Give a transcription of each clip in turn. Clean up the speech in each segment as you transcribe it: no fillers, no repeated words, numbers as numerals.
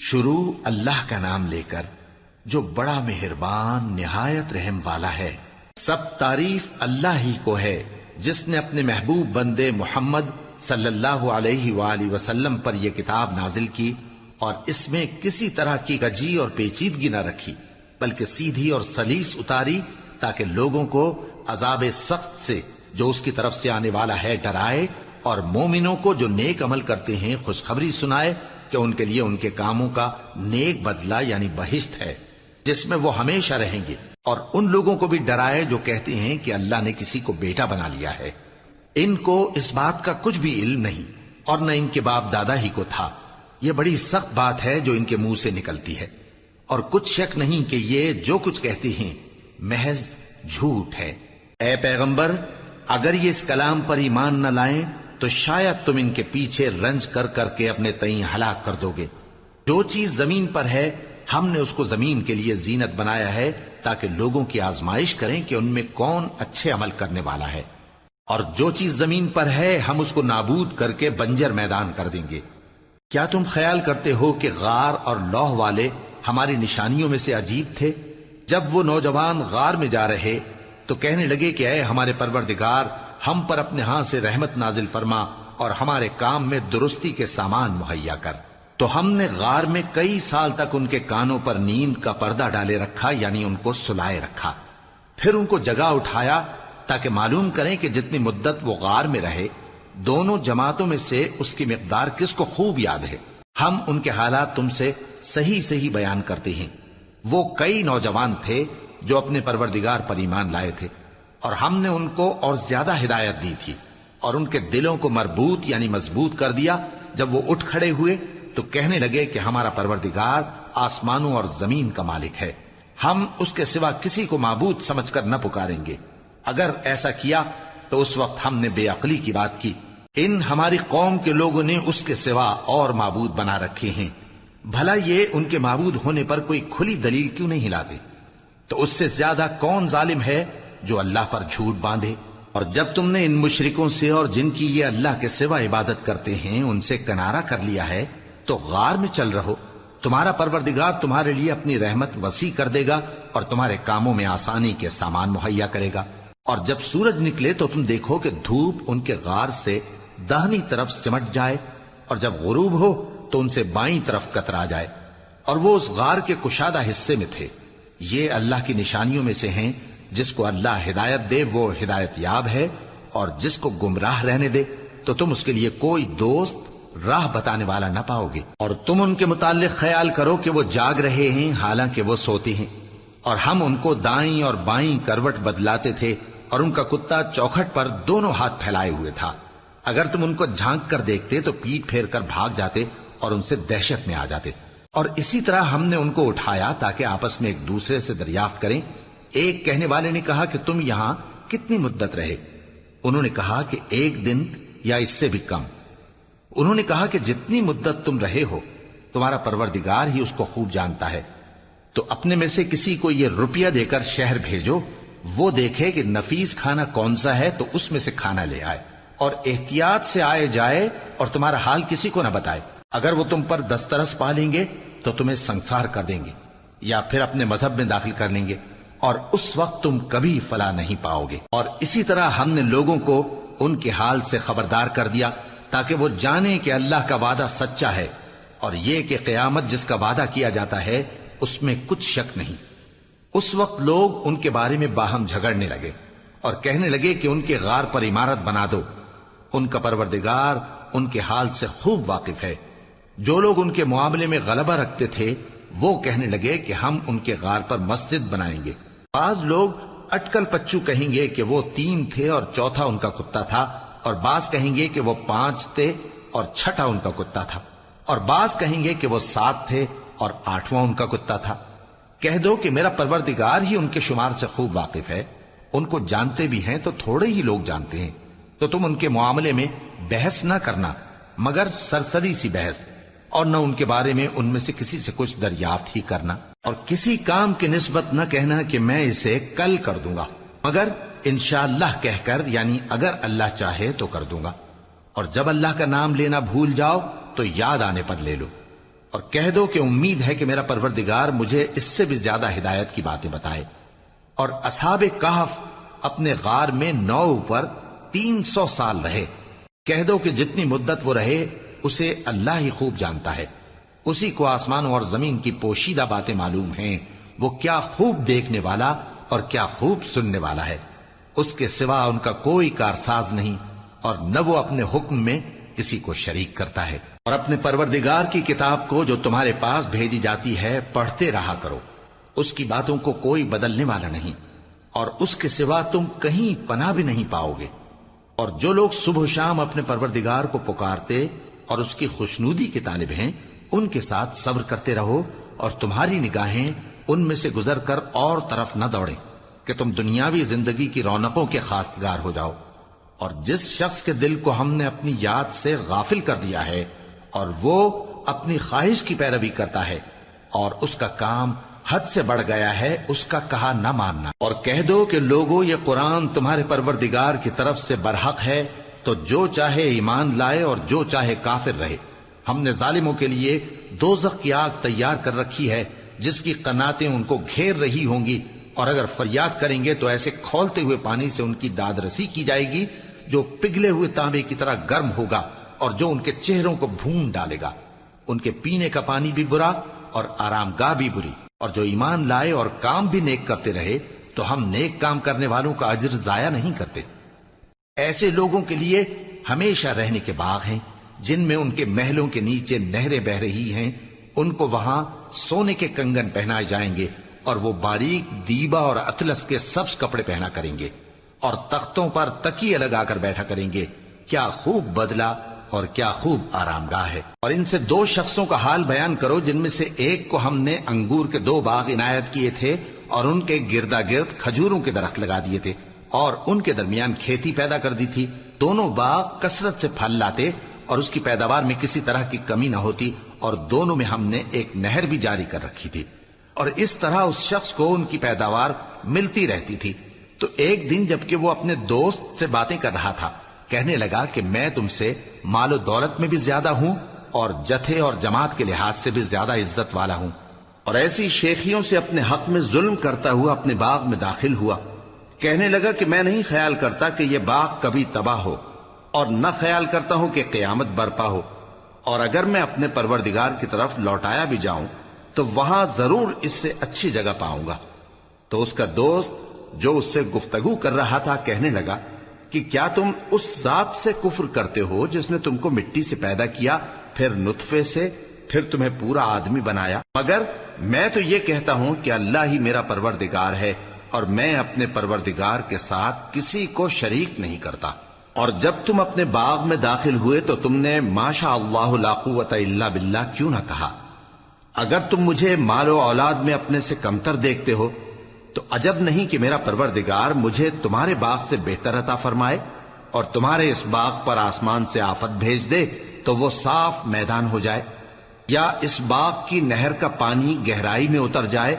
شروع اللہ کا نام لے کر جو بڑا مہربان نہایت رحم والا ہے۔ سب تعریف اللہ ہی کو ہے جس نے اپنے محبوب بندے محمد صلی اللہ علیہ وآلہ وسلم پر یہ کتاب نازل کی اور اس میں کسی طرح کی گجی اور پیچیدگی نہ رکھی، بلکہ سیدھی اور سلیس اتاری تاکہ لوگوں کو عذاب سخت سے جو اس کی طرف سے آنے والا ہے ڈرائے، اور مومنوں کو جو نیک عمل کرتے ہیں خوشخبری سنائے کہ ان کے لیے ان کے کاموں کا نیک بدلہ یعنی بہشت ہے جس میں وہ ہمیشہ رہیں گے، اور ان لوگوں کو بھی ڈرائے جو کہتے ہیں کہ اللہ نے کسی کو بیٹا بنا لیا ہے۔ ان کو اس بات کا کچھ بھی علم نہیں اور نہ ان کے باپ دادا ہی کو تھا۔ یہ بڑی سخت بات ہے جو ان کے منہ سے نکلتی ہے، اور کچھ شک نہیں کہ یہ جو کچھ کہتے ہیں محض جھوٹ ہے۔ اے پیغمبر، اگر یہ اس کلام پر ایمان نہ لائیں تو شاید تم ان کے پیچھے رنج کر کر کے اپنے تئیں ہلاک کر دو گے۔ جو چیز زمین پر ہے ہم نے اس کو زمین کے لیے زینت بنایا ہے تاکہ لوگوں کی آزمائش کریں کہ ان میں کون اچھے عمل کرنے والا ہے، اور جو چیز زمین پر ہے ہم اس کو نابود کر کے بنجر میدان کر دیں گے۔ کیا تم خیال کرتے ہو کہ غار اور لوح والے ہماری نشانیوں میں سے عجیب تھے؟ جب وہ نوجوان غار میں جا رہے تو کہنے لگے کہ اے ہمارے پروردگار، ہم پر اپنے ہاں سے رحمت نازل فرما اور ہمارے کام میں درستی کے سامان مہیا کر۔ تو ہم نے غار میں کئی سال تک ان کے کانوں پر نیند کا پردہ ڈالے رکھا، یعنی ان کو سلائے رکھا، پھر ان کو جگا اٹھایا تاکہ معلوم کریں کہ جتنی مدت وہ غار میں رہے دونوں جماعتوں میں سے اس کی مقدار کس کو خوب یاد ہے۔ ہم ان کے حالات تم سے صحیح صحیح بیان کرتے ہیں۔ وہ کئی نوجوان تھے جو اپنے پروردگار پر ایمان لائے تھے، اور ہم نے ان کو اور زیادہ ہدایت دی تھی، اور ان کے دلوں کو مربوط یعنی مضبوط کر دیا۔ جب وہ اٹھ کھڑے ہوئے تو کہنے لگے کہ ہمارا پروردگار آسمانوں اور زمین کا مالک ہے، ہم اس کے سوا کسی کو معبود سمجھ کر نہ پکاریں گے۔ اگر ایسا کیا تو اس وقت ہم نے بے عقلی کی بات کی۔ ان ہماری قوم کے لوگوں نے اس کے سوا اور معبود بنا رکھے ہیں، بھلا یہ ان کے معبود ہونے پر کوئی کھلی دلیل کیوں نہیں لاتے؟ تو اس سے زیادہ کون ظالم ہے جو اللہ پر جھوٹ باندھے؟ اور جب تم نے ان مشرکوں سے اور جن کی یہ اللہ کے سوا عبادت کرتے ہیں ان سے کنارہ کر لیا ہے تو غار میں چل رہو، تمہارا پروردگار تمہارے لیے اپنی رحمت وسیع کر دے گا اور تمہارے کاموں میں آسانی کے سامان مہیا کرے گا۔ اور جب سورج نکلے تو تم دیکھو کہ دھوپ ان کے غار سے داہنی طرف سمٹ جائے، اور جب غروب ہو تو ان سے بائیں طرف کترا جائے، اور وہ اس غار کے کشادہ حصے میں تھے۔ یہ اللہ کی نشانیوں میں سے ہیں، جس کو اللہ ہدایت دے وہ ہدایت یاب ہے، اور جس کو گمراہ رہنے دے تو تم اس کے لیے کوئی دوست راہ بتانے والا نہ پاؤ گے۔ اور تم ان کے متعلق خیال کرو کہ وہ جاگ رہے ہیں حالانکہ وہ سوتے ہیں، اور ہم ان کو دائیں اور بائیں کروٹ بدلاتے تھے، اور ان کا کتا چوکھٹ پر دونوں ہاتھ پھیلائے ہوئے تھا۔ اگر تم ان کو جھانک کر دیکھتے تو پیٹ پھیر کر بھاگ جاتے اور ان سے دہشت میں آ جاتے۔ اور اسی طرح ہم نے ان کو اٹھایا تاکہ آپس میں ایک دوسرے سے دریافت کریں۔ ایک کہنے والے نے کہا کہ تم یہاں کتنی مدت رہے؟ انہوں نے کہا کہ 1 دن یا اس سے بھی کم۔ انہوں نے کہا کہ جتنی مدت تم رہے ہو تمہارا پروردگار ہی اس کو خوب جانتا ہے، تو اپنے میں سے کسی کو یہ روپیہ دے کر شہر بھیجو، وہ دیکھے کہ نفیس کھانا کون سا ہے تو اس میں سے کھانا لے آئے، اور احتیاط سے آئے جائے اور تمہارا حال کسی کو نہ بتائے۔ اگر وہ تم پر دسترس پا لیں گے تو تمہیں سنسار کر دیں گے یا پھر اپنے مذہب میں داخل کر لیں گے، اور اس وقت تم کبھی فلاح نہیں پاؤ گے۔ اور اسی طرح ہم نے لوگوں کو ان کے حال سے خبردار کر دیا تاکہ وہ جانیں کہ اللہ کا وعدہ سچا ہے، اور یہ کہ قیامت جس کا وعدہ کیا جاتا ہے اس میں کچھ شک نہیں۔ اس وقت لوگ ان کے بارے میں باہم جھگڑنے لگے اور کہنے لگے کہ ان کے غار پر عمارت بنا دو۔ ان کا پروردگار ان کے حال سے خوب واقف ہے۔ جو لوگ ان کے معاملے میں غلبہ رکھتے تھے وہ کہنے لگے کہ ہم ان کے غار پر مسجد بنائیں گے۔ بعض لوگ اٹکل پچو کہیں گے کہ وہ 3 تھے اور چوتھا ان کا کتا تھا، اور بعض کہیں گے کہ وہ 5 تھے اور چھٹا ان کا کتا تھا، اور بعض کہیں گے کہ وہ 7 تھے اور 8واں ان کا کتا تھا۔ کہہ دو کہ میرا پروردگار ہی ان کے شمار سے خوب واقف ہے، ان کو جانتے بھی ہیں تو تھوڑے ہی لوگ جانتے ہیں۔ تو تم ان کے معاملے میں بحث نہ کرنا مگر سرسری سی بحث، اور نہ ان کے بارے میں ان میں سے کسی سے کچھ دریافت ہی کرنا، اور کسی کام کی نسبت نہ کہنا کہ میں اسے کل کر دوں گا، مگر انشاءاللہ کہہ کر یعنی اگر اللہ چاہے تو کر دوں گا۔ اور جب اللہ کا نام لینا بھول جاؤ تو یاد آنے پر لے لو۔ اور کہہ دو کہ امید ہے کہ میرا پروردگار مجھے اس سے بھی زیادہ ہدایت کی باتیں بتائے۔ اور اصحاب کہف اپنے غار میں 9 اوپر 300 سال رہے۔ کہہ دو کہ جتنی مدت وہ رہے اسے اللہ ہی خوب جانتا ہے، اسی کو آسمانوں اور زمین کی پوشیدہ باتیں معلوم ہیں، وہ کیا خوب دیکھنے والا اور کیا خوب سننے والا ہے۔ اس کے سوا ان کا کوئی کارساز نہیں، اور نہ وہ اپنے حکم میں کسی کو شریک کرتا ہے۔ اور اپنے پروردگار کی کتاب کو جو تمہارے پاس بھیجی جاتی ہے پڑھتے رہا کرو، اس کی باتوں کو کوئی بدلنے والا نہیں، اور اس کے سوا تم کہیں پناہ بھی نہیں پاؤ گے۔ اور جو لوگ صبح و شام اپنے پروردگار کو پکارتے اور اس کی خوشنودی کے طالب ہیں، ان کے ساتھ صبر کرتے رہو، اور تمہاری نگاہیں ان میں سے گزر کر اور طرف نہ دوڑیں کہ تم دنیاوی زندگی کی رونقوں کے خواستگار ہو جاؤ۔ اور جس شخص کے دل کو ہم نے اپنی یاد سے غافل کر دیا ہے اور وہ اپنی خواہش کی پیروی کرتا ہے اور اس کا کام حد سے بڑھ گیا ہے، اس کا کہا نہ ماننا۔ اور کہہ دو کہ لوگو یہ قرآن تمہارے پروردگار کی طرف سے برحق ہے، تو جو چاہے ایمان لائے اور جو چاہے کافر رہے۔ ہم نے ظالموں کے لیے دوزخ کی آگ تیار کر رکھی ہے جس کی قناتیں ان کو گھیر رہی ہوں گی، اور اگر فریاد کریں گے تو ایسے کھولتے ہوئے پانی سے ان کی داد رسی کی جائے گی جو پگھلے ہوئے تانبے کی طرح گرم ہوگا، اور جو ان کے چہروں کو بھون ڈالے گا۔ ان کے پینے کا پانی بھی برا اور آرام گاہ بھی بری۔ اور جو ایمان لائے اور کام بھی نیک کرتے رہے تو ہم نیک کام کرنے والوں کا اجر ضائع نہیں کرتے۔ ایسے لوگوں کے لیے ہمیشہ رہنے کے باغ ہیں جن میں ان کے محلوں کے نیچے نہریں بہ رہی ہیں، ان کو وہاں سونے کے کنگن پہنائے جائیں گے، اور وہ باریک دیبا اور اطلس کے سبز کپڑے پہنا کریں گے، اور تختوں پر تکیے لگا کر بیٹھا کریں گے۔ کیا خوب بدلہ اور کیا خوب آرام گاہ ہے۔ اور ان سے 2 شخصوں کا حال بیان کرو جن میں سے ایک کو ہم نے انگور کے 2 باغ عنایت کیے تھے اور ان کے گردا گرد کھجوروں کے درخت لگا دیے تھے، اور ان کے درمیان کھیتی پیدا کر دی تھی۔ دونوں باغ کثرت سے پھل لاتے اور اس کی پیداوار میں کسی طرح کی کمی نہ ہوتی، اور دونوں میں ہم نے ایک نہر بھی جاری کر رکھی تھی، اور اس طرح اس شخص کو ان کی پیداوار ملتی رہتی تھی۔ تو ایک دن جبکہ وہ اپنے دوست سے باتیں کر رہا تھا، کہنے لگا کہ میں تم سے مال و دولت میں بھی زیادہ ہوں اور جتھے اور جماعت کے لحاظ سے بھی زیادہ عزت والا ہوں، اور ایسی شیخیوں سے اپنے حق میں ظلم کرتا ہوا اپنے باغ میں داخل ہوا۔ کہنے لگا کہ میں نہیں خیال کرتا کہ یہ باغ کبھی تباہ ہو، اور نہ خیال کرتا ہوں کہ قیامت برپا ہو، اور اگر میں اپنے پروردگار کی طرف لوٹایا بھی جاؤں تو وہاں ضرور اس سے اچھی جگہ پاؤں گا۔ تو اس کا دوست جو اس سے گفتگو کر رہا تھا کہنے لگا کہ کیا تم اس ذات سے کفر کرتے ہو جس نے تم کو مٹی سے پیدا کیا، پھر نطفے سے، پھر تمہیں پورا آدمی بنایا؟ مگر میں تو یہ کہتا ہوں کہ اللہ ہی میرا پروردگار ہے، اور میں اپنے پروردگار کے ساتھ کسی کو شریک نہیں کرتا۔ اور جب تم اپنے باغ میں داخل ہوئے تو تم نے ما شاء اللہ لا قوت الا باللہ کیوں نہ کہا؟ اگر تم مجھے مال و اولاد میں اپنے سے کمتر دیکھتے ہو تو عجب نہیں کہ میرا پروردگار مجھے تمہارے باغ سے بہتر عطا فرمائے، اور تمہارے اس باغ پر آسمان سے آفت بھیج دے تو وہ صاف میدان ہو جائے، یا اس باغ کی نہر کا پانی گہرائی میں اتر جائے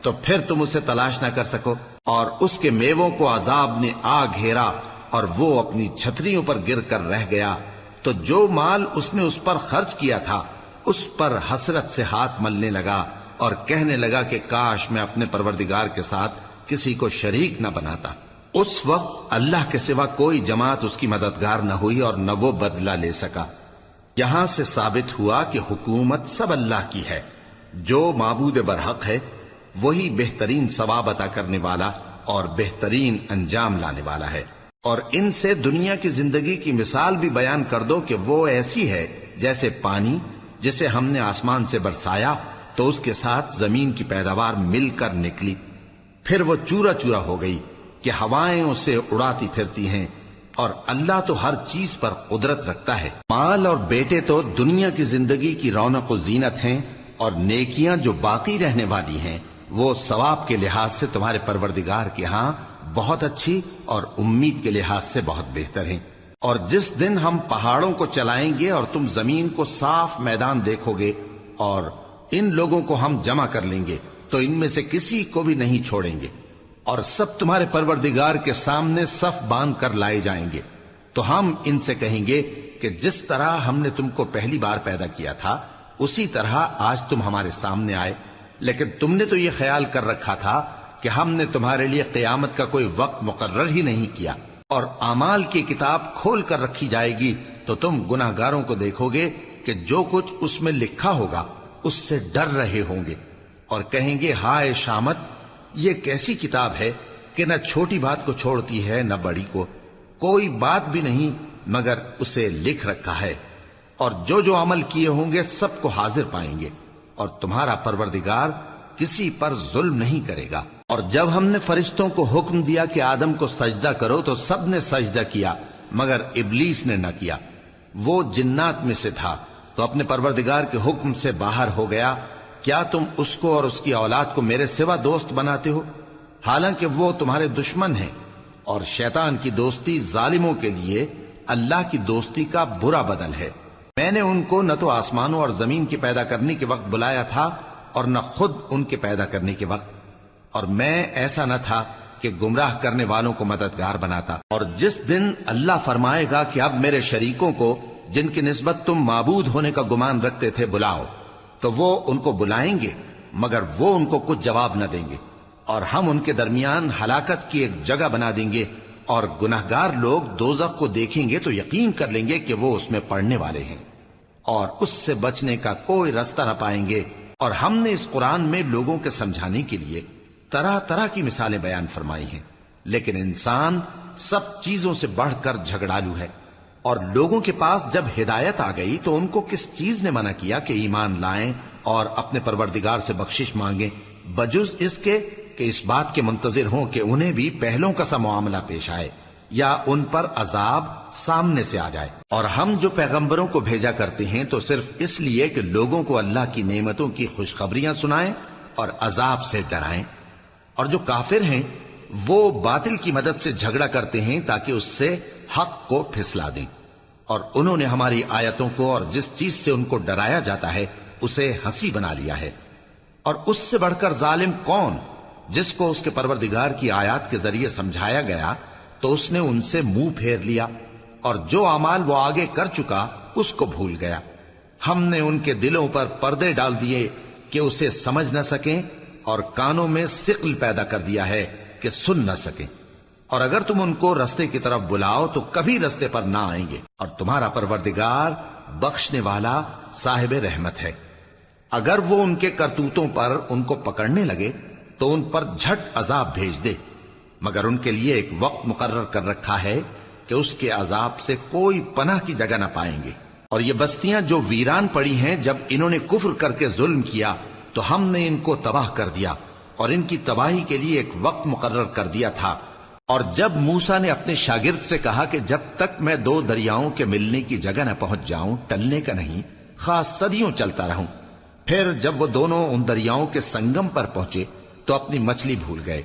تو پھر تم اسے تلاش نہ کر سکو، اور اس کے میووں کو عذاب نے آ گھیرا اور وہ اپنی چھتریوں پر گر کر رہ گیا، تو جو مال اس نے اس پر خرچ کیا تھا اس پر حسرت سے ہاتھ ملنے لگا اور کہنے لگا کہ کاش میں اپنے پروردگار کے ساتھ کسی کو شریک نہ بناتا۔ اس وقت اللہ کے سوا کوئی جماعت اس کی مددگار نہ ہوئی اور نہ وہ بدلہ لے سکا۔ یہاں سے ثابت ہوا کہ حکومت سب اللہ کی ہے، جو معبود برحق ہے وہی بہترین ثواب عطا کرنے والا اور بہترین انجام لانے والا ہے۔ اور ان سے دنیا کی زندگی کی مثال بھی بیان کر دو کہ وہ ایسی ہے جیسے پانی جسے ہم نے آسمان سے برسایا تو اس کے ساتھ زمین کی پیداوار مل کر نکلی، پھر وہ چورا چورا ہو گئی کہ ہوائیں اسے اڑاتی پھرتی ہیں، اور اللہ تو ہر چیز پر قدرت رکھتا ہے۔ مال اور بیٹے تو دنیا کی زندگی کی رونق و زینت ہیں، اور نیکیاں جو باقی رہنے والی ہیں وہ ثواب کے لحاظ سے تمہارے پروردگار کے ہاں بہت اچھی اور امید کے لحاظ سے بہت بہتر ہیں۔ اور جس دن ہم پہاڑوں کو چلائیں گے اور تم زمین کو صاف میدان دیکھو گے، اور ان لوگوں کو ہم جمع کر لیں گے تو ان میں سے کسی کو بھی نہیں چھوڑیں گے، اور سب تمہارے پروردگار کے سامنے صف باندھ کر لائے جائیں گے، تو ہم ان سے کہیں گے کہ جس طرح ہم نے تم کو پہلی بار پیدا کیا تھا اسی طرح آج تم ہمارے سامنے آئے، لیکن تم نے تو یہ خیال کر رکھا تھا کہ ہم نے تمہارے لیے قیامت کا کوئی وقت مقرر ہی نہیں کیا، اور اعمال کی کتاب کھول کر رکھی جائے گی تو تم گناہگاروں کو دیکھو گے کہ جو کچھ اس میں لکھا ہوگا اس سے ڈر رہے ہوں گے، اور کہیں گے ہائے شامت، یہ کیسی کتاب ہے کہ نہ چھوٹی بات کو چھوڑتی ہے نہ بڑی کو، کوئی بات بھی نہیں مگر اسے لکھ رکھا ہے، اور جو جو عمل کیے ہوں گے سب کو حاضر پائیں گے، اور تمہارا پروردگار کسی پر ظلم نہیں کرے گا۔ اور جب ہم نے فرشتوں کو حکم دیا کہ آدم کو سجدہ کرو تو سب نے سجدہ کیا مگر ابلیس نے نہ کیا، وہ جنات میں سے تھا تو اپنے پروردگار کے حکم سے باہر ہو گیا۔ کیا تم اس کو اور اس کی اولاد کو میرے سوا دوست بناتے ہو، حالانکہ وہ تمہارے دشمن ہیں، اور شیطان کی دوستی ظالموں کے لیے اللہ کی دوستی کا برا بدل ہے۔ میں نے ان کو نہ تو آسمانوں اور زمین کے پیدا کرنے کے وقت بلایا تھا اور نہ خود ان کے پیدا کرنے کے وقت، اور میں ایسا نہ تھا کہ گمراہ کرنے والوں کو مددگار بناتا۔ اور جس دن اللہ فرمائے گا کہ اب میرے شریکوں کو جن کی نسبت تم معبود ہونے کا گمان رکھتے تھے بلاؤ، تو وہ ان کو بلائیں گے مگر وہ ان کو کچھ جواب نہ دیں گے، اور ہم ان کے درمیان ہلاکت کی ایک جگہ بنا دیں گے، اور گناہگار لوگ دوزخ کو دیکھیں گے تو یقین کر لیں گے کہ وہ اس میں پڑنے والے ہیں، اور اس سے بچنے کا کوئی راستہ نہ پائیں گے۔ اور ہم نے اس قرآن میں لوگوں کے سمجھانے کے لیے طرح طرح کی مثالیں بیان فرمائی ہیں، لیکن انسان سب چیزوں سے بڑھ کر جھگڑالو ہے۔ اور لوگوں کے پاس جب ہدایت آ گئی تو ان کو کس چیز نے منع کیا کہ ایمان لائیں اور اپنے پروردگار سے بخشش مانگیں، بجز اس کے کہ اس بات کے منتظر ہوں کہ انہیں بھی پہلوں کا سا معاملہ پیش آئے یا ان پر عذاب سامنے سے آ جائے۔ اور ہم جو پیغمبروں کو بھیجا کرتے ہیں تو صرف اس لیے کہ لوگوں کو اللہ کی نعمتوں کی خوشخبریاں سنائیں اور عذاب سے ڈرائیں، اور جو کافر ہیں وہ باطل کی مدد سے جھگڑا کرتے ہیں تاکہ اس سے حق کو پھسلا دیں، اور انہوں نے ہماری آیتوں کو اور جس چیز سے ان کو ڈرایا جاتا ہے اسے ہنسی بنا لیا ہے۔ اور اس سے بڑھ کر ظالم کون، جس کو اس کے پروردگار کی آیات کے ذریعے سمجھایا گیا تو اس نے ان سے منہ پھیر لیا، اور جو اعمال وہ آگے کر چکا اس کو بھول گیا۔ ہم نے ان کے دلوں پر پردے ڈال دیے کہ اسے سمجھ نہ سکیں، اور کانوں میں ثقل پیدا کر دیا ہے کہ سن نہ سکیں، اور اگر تم ان کو رستے کی طرف بلاؤ تو کبھی رستے پر نہ آئیں گے، اور تمہارا پروردگار بخشنے والا صاحب رحمت ہے۔ اگر وہ ان کے کرتوتوں پر ان کو پکڑنے لگے تو ان پر جھٹ عذاب بھیج دے، مگر ان کے لیے ایک وقت مقرر کر رکھا ہے کہ اس کے عذاب سے کوئی پناہ کی جگہ نہ پائیں گے۔ اور یہ بستیاں جو ویران پڑی ہیں، جب انہوں نے کفر کر کے ظلم کیا تو ہم نے ان کو تباہ کر دیا، اور ان کی تباہی کے لیے ایک وقت مقرر کر دیا تھا۔ اور جب موسیٰ نے اپنے شاگرد سے کہا کہ جب تک میں دو دریاؤں کے ملنے کی جگہ نہ پہنچ جاؤں ٹلنے کا نہیں، خاص صدیوں چلتا رہوں، پھر جب وہ دونوں ان دریاؤں کے سنگم پر پہنچے تو اپنی مچھلی بھول گئے،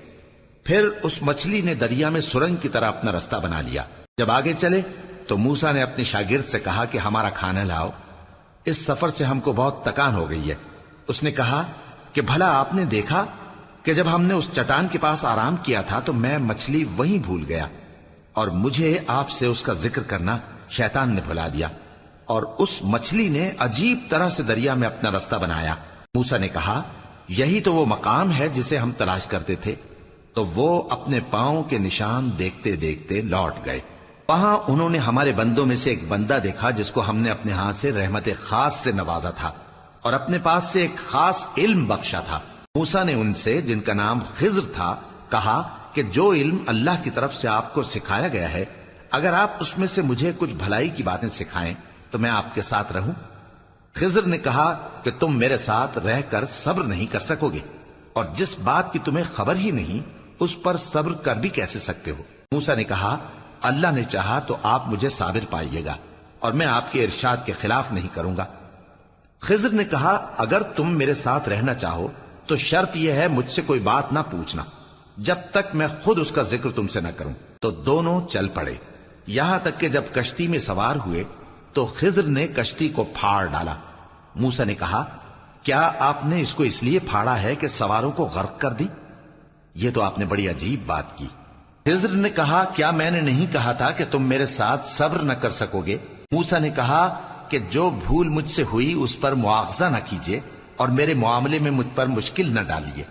پھر اس مچھلی نے دریا میں سرنگ کی طرح اپنا رستہ بنا لیا۔ جب آگے چلے تو موسیٰ نے اپنے شاگرد سے کہا کہ ہمارا کھانا لاؤ، اس سفر سے ہم کو بہت تکان ہو گئی ہے۔ اس نے کہا کہ بھلا آپ نے دیکھا کہ جب ہم نے اس چٹان کے پاس آرام کیا تھا تو میں مچھلی وہیں بھول گیا، اور مجھے آپ سے اس کا ذکر کرنا شیطان نے بھلا دیا، اور اس مچھلی نے عجیب طرح سے دریا میں اپنا رستہ بنایا۔ موسیٰ نے کہا یہی تو وہ مقام ہے جسے ہم تلاش کرتے تھے، تو وہ اپنے پاؤں کے نشان دیکھتے دیکھتے لوٹ گئے۔ وہاں انہوں نے ہمارے بندوں میں سے ایک بندہ دیکھا جس کو ہم نے اپنے ہاتھ سے رحمت خاص سے نوازا تھا اور اپنے پاس سے ایک خاص علم بخشا تھا۔ موسیٰ نے ان سے جن کا نام خضر تھا کہا کہ جو علم اللہ کی طرف سے آپ کو سکھایا گیا ہے، اگر آپ اس میں سے مجھے کچھ بھلائی کی باتیں سکھائیں تو میں آپ کے ساتھ رہوں۔ خضر نے کہا کہ تم میرے ساتھ رہ کر صبر نہیں کر سکو گے، اور جس بات کی تمہیں خبر ہی نہیں اس پر صبر کر بھی کیسے سکتے ہو؟ موسیٰ نے کہا اللہ نے چاہا تو آپ مجھے صابر پائیے گا، اور میں آپ کے ارشاد کے خلاف نہیں کروں گا۔ خضر نے کہا اگر تم میرے ساتھ رہنا چاہو تو شرط یہ ہے مجھ سے کوئی بات نہ پوچھنا جب تک میں خود اس کا ذکر تم سے نہ کروں۔ تو دونوں چل پڑے، یہاں تک کہ جب کشتی میں سوار ہوئے تو خضر نے کشتی کو پھاڑ ڈالا۔ موسیٰ نے کہا کیا آپ نے اس کو اس لیے پھاڑا ہے کہ سواروں کو غرق کر دی؟ یہ تو آپ نے بڑی عجیب بات کی۔ خضر نے کہا کیا میں نے نہیں کہا تھا کہ تم میرے ساتھ صبر نہ کر سکو گے؟ موسیٰ نے کہا کہ جو بھول مجھ سے ہوئی اس پر مواخذہ نہ کیجیے اور میرے معاملے میں مجھ پر مشکل نہ ڈالیے۔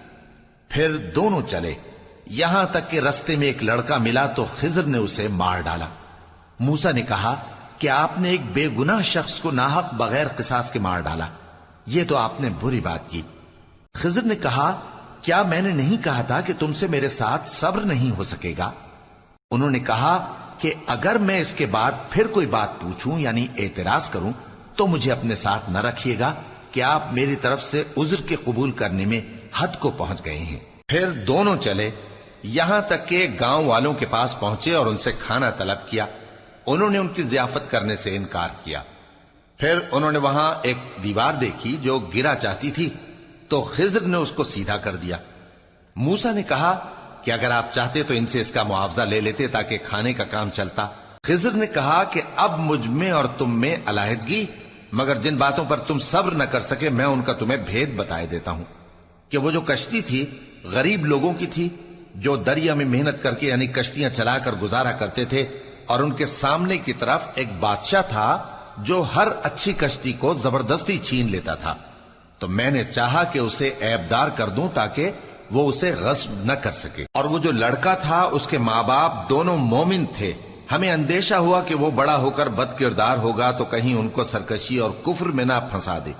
پھر دونوں چلے، یہاں تک کہ رستے میں ایک لڑکا ملا تو خضر نے اسے مار ڈالا۔ موسیٰ نے کہا کہ آپ نے ایک بے گناہ شخص کو ناحق بغیر قصاص کے مار ڈالا، یہ تو آپ نے بری بات کی۔ خضر نے کہا کیا میں نے نہیں کہا تھا کہ تم سے میرے ساتھ صبر نہیں ہو سکے گا؟ انہوں نے کہا کہ اگر میں اس کے بعد پھر کوئی بات پوچھوں یعنی اعتراض کروں تو مجھے اپنے ساتھ نہ رکھیے گا کہ آپ میری طرف سے عذر کے قبول کرنے میں حد کو پہنچ گئے ہیں۔ پھر دونوں چلے، یہاں تک کہ گاؤں والوں کے پاس پہنچے اور ان سے کھانا طلب کیا۔ انہوں نے ان کی ضیافت کرنے سے انکار کیا۔ پھر انہوں نے وہاں ایک دیوار دیکھی جو گرا چاہتی تھی تو خضر نے اس کو سیدھا کر دیا۔ موسیٰ نے کہا کہ اگر آپ چاہتے تو ان سے اس کا معاوضہ لے لیتے تاکہ کھانے کا کام چلتا۔ خضر نے کہا کہ اب مجھ میں اور تم میں علیحدگی، مگر جن باتوں پر تم صبر نہ کر سکے میں ان کا تمہیں بھید بتائے دیتا ہوں کہ وہ جو کشتی تھی غریب لوگوں کی تھی جو دریا میں محنت کر کے یعنی کشتیاں چلا کر گزارا کرتے تھے، اور ان کے سامنے کی طرف ایک بادشاہ تھا جو ہر اچھی کشتی کو زبردستی چھین لیتا تھا، تو میں نے چاہا کہ اسے عیبدار کر دوں تاکہ وہ اسے غصب نہ کر سکے۔ اور وہ جو لڑکا تھا اس کے ماں باپ دونوں مومن تھے، ہمیں اندیشہ ہوا کہ وہ بڑا ہو کر بد کردار ہوگا تو کہیں ان کو سرکشی اور کفر میں نہ پھنسا دے،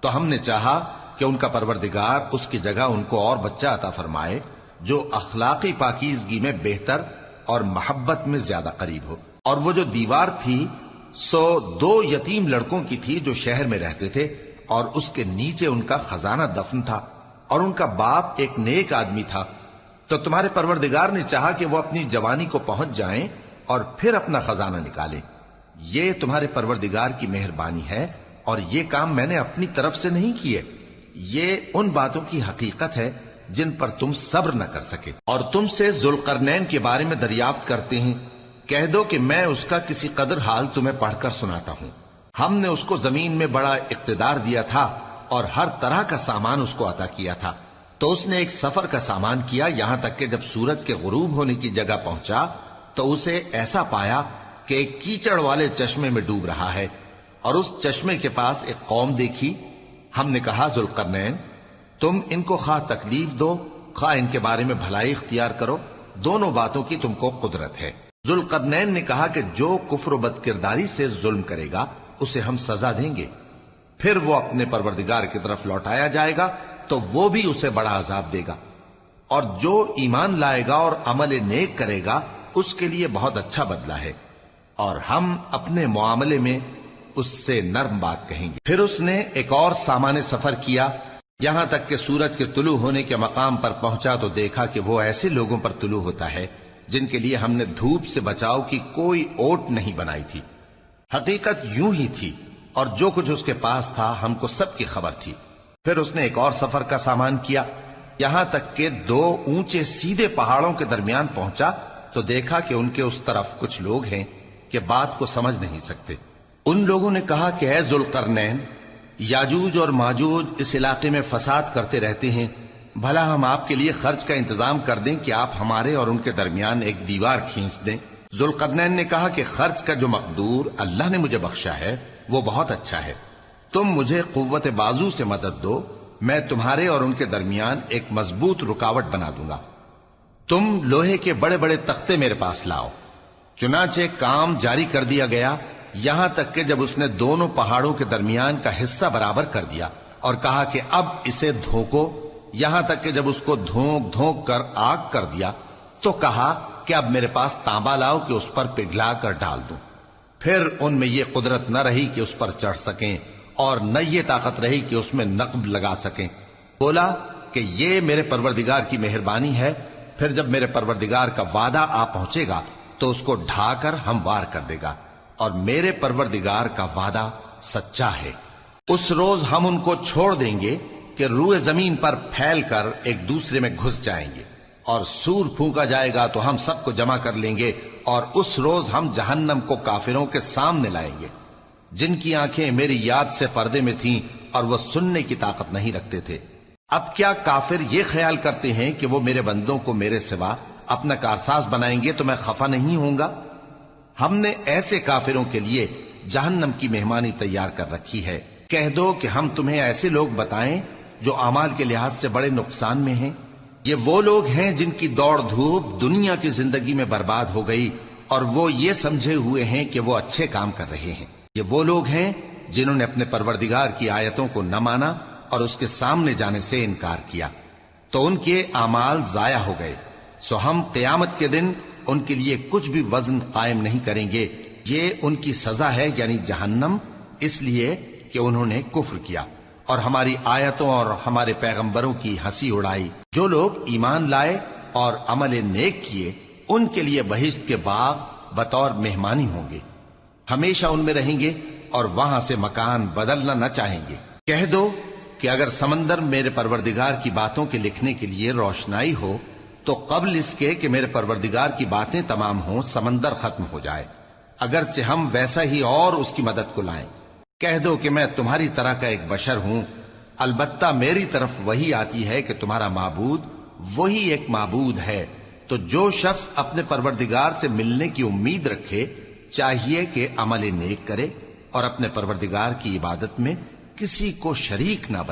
تو ہم نے چاہا کہ ان کا پروردگار اس کی جگہ ان کو اور بچہ عطا فرمائے جو اخلاقی پاکیزگی میں بہتر اور محبت میں زیادہ قریب ہو۔ اور وہ جو دیوار تھی سو 2 یتیم لڑکوں کی تھی جو شہر میں رہتے تھے، اور اس کے نیچے ان کا خزانہ دفن تھا، اور ان کا باپ ایک نیک آدمی تھا۔ تو تمہارے پروردگار نے چاہا کہ وہ اپنی جوانی کو پہنچ جائیں اور پھر اپنا خزانہ نکالے۔ یہ تمہارے پروردگار کی مہربانی ہے، اور یہ کام میں نے اپنی طرف سے نہیں کیے، یہ ان باتوں کی حقیقت ہے جن پر تم صبر نہ کر سکے۔ اور تم سے ذوالقرنین کے بارے میں دریافت کرتے ہیں، کہہ دو کہ میں اس کا کسی قدر حال تمہیں پڑھ کر سناتا ہوں۔ ہم نے اس کو زمین میں بڑا اقتدار دیا تھا اور ہر طرح کا سامان اس کو عطا کیا تھا، تو اس نے ایک سفر کا سامان کیا، یہاں تک کہ جب سورج کے غروب ہونے کی جگہ پہنچا تو اسے ایسا پایا کہ ایک کیچڑ والے چشمے میں ڈوب رہا ہے، اور اس چشمے کے پاس ایک قوم دیکھی۔ ہم نے کہا ذوالقرنین تم ان کو خواہ تکلیف دو خواہ ان کے بارے میں بھلائی اختیار کرو، دونوں باتوں کی تم کو قدرت ہے۔ ذوالقرنین نے کہا کہ جو کفر و بد کرداری سے ظلم کرے گا اسے ہم سزا دیں گے، پھر وہ اپنے پروردگار کی طرف لوٹایا جائے گا تو وہ بھی اسے بڑا عذاب دے گا، اور جو ایمان لائے گا اور عمل نیک کرے گا اس کے لیے بہت اچھا بدلہ ہے، اور ہم اپنے معاملے میں اس سے نرم بات کہیں گے۔ پھر اس نے ایک اور سامان سفر کیا، یہاں تک کہ سورج کے طلوع ہونے کے مقام پر پہنچا تو دیکھا کہ وہ ایسے لوگوں پر طلوع ہوتا ہے جن کے لیے ہم نے دھوپ سے بچاؤ کی کوئی اوٹ نہیں بنائی تھی۔ حقیقت یوں ہی تھی، اور جو کچھ اس کے پاس تھا ہم کو سب کی خبر تھی۔ پھر اس نے ایک اور سفر کا سامان کیا، یہاں تک کہ 2 اونچے سیدھے پہاڑوں کے درمیان پہنچا تو دیکھا کہ ان کے اس طرف کچھ لوگ ہیں کہ بات کو سمجھ نہیں سکتے۔ ان لوگوں نے کہا کہ اے ذوالقرنین، یاجوج اور ماجوج اس علاقے میں فساد کرتے رہتے ہیں، بھلا ہم آپ کے لیے خرچ کا انتظام کر دیں کہ آپ ہمارے اور ان کے درمیان ایک دیوار کھینچ دیں۔ ذوالقرنین نے کہا کہ خرچ کا جو مقدور اللہ نے مجھے بخشا ہے وہ بہت اچھا ہے، تم مجھے قوت بازو سے مدد دو، میں تمہارے اور ان کے درمیان ایک مضبوط رکاوٹ بنا دوں گا۔ تم لوہے کے بڑے بڑے تختے میرے پاس لاؤ۔ چنانچہ کام جاری کر دیا گیا، یہاں تک کہ جب اس نے دونوں پہاڑوں کے درمیان کا حصہ برابر کر دیا اور کہا کہ اب اسے دھوکو، یہاں تک کہ جب اس کو دھونک دھونک کر آگ کر دیا تو کہا کہ اب میرے پاس تانبا لاؤ کہ اس پر پگھلا کر ڈال دوں۔ پھر ان میں یہ قدرت نہ رہی کہ اس پر چڑھ سکیں، اور نہ یہ طاقت رہی کہ اس میں نقب لگا سکیں۔ بولا کہ یہ میرے پروردگار کی مہربانی ہے، پھر جب میرے پروردگار کا وعدہ آ پہنچے گا تو اس کو ڈھا کر ہموار کر دے گا، اور میرے پروردگار کا وعدہ سچا ہے۔ اس روز ہم ان کو چھوڑ دیں گے کہ روئے زمین پر پھیل کر ایک دوسرے میں گھس جائیں گے، اور سور پھونکا جائے گا تو ہم سب کو جمع کر لیں گے، اور اس روز ہم جہنم کو کافروں کے سامنے لائیں گے جن کی آنکھیں میری یاد سے پردے میں تھیں اور وہ سننے کی طاقت نہیں رکھتے تھے۔ اب کیا کافر یہ خیال کرتے ہیں کہ وہ میرے بندوں کو میرے سوا اپنا کارساز بنائیں گے تو میں خفا نہیں ہوں گا؟ ہم نے ایسے کافروں کے لیے جہنم کی مہمانی تیار کر رکھی ہے۔ کہہ دو کہ ہم تمہیں ایسے لوگ بتائیں جو اعمال کے لحاظ سے بڑے نقصان میں ہیں؟ یہ وہ لوگ ہیں جن کی دوڑ دھوپ دنیا کی زندگی میں برباد ہو گئی اور وہ یہ سمجھے ہوئے ہیں کہ وہ اچھے کام کر رہے ہیں۔ یہ وہ لوگ ہیں جنہوں نے اپنے پروردگار کی آیتوں کو نہ مانا اور اس کے سامنے جانے سے انکار کیا، تو ان کے اعمال ضائع ہو گئے۔ سو ہم قیامت کے دن ان کے لیے کچھ بھی وزن قائم نہیں کریں گے۔ یہ ان کی سزا ہے، یعنی جہنم، اس لیے کہ انہوں نے کفر کیا اور ہماری آیتوں اور ہمارے پیغمبروں کی ہنسی اڑائی۔ جو لوگ ایمان لائے اور عمل نیک کیے ان کے لیے بہشت کے باغ بطور مہمانی ہوں گے، ہمیشہ ان میں رہیں گے اور وہاں سے مکان بدلنا نہ چاہیں گے۔ کہہ دو کہ اگر سمندر میرے پروردگار کی باتوں کے لکھنے کے لیے روشنائی ہو تو قبل اس کے کہ میرے پروردگار کی باتیں تمام ہوں سمندر ختم ہو جائے، اگرچہ ہم ویسا ہی اور اس کی مدد کو لائیں۔ کہہ دو کہ میں تمہاری طرح کا ایک بشر ہوں، البتہ میری طرف وہی آتی ہے کہ تمہارا معبود وہی ایک معبود ہے۔ تو جو شخص اپنے پروردگار سے ملنے کی امید رکھے چاہیے کہ عمل نیک کرے اور اپنے پروردگار کی عبادت میں کسی کو شریک نہ بنائے۔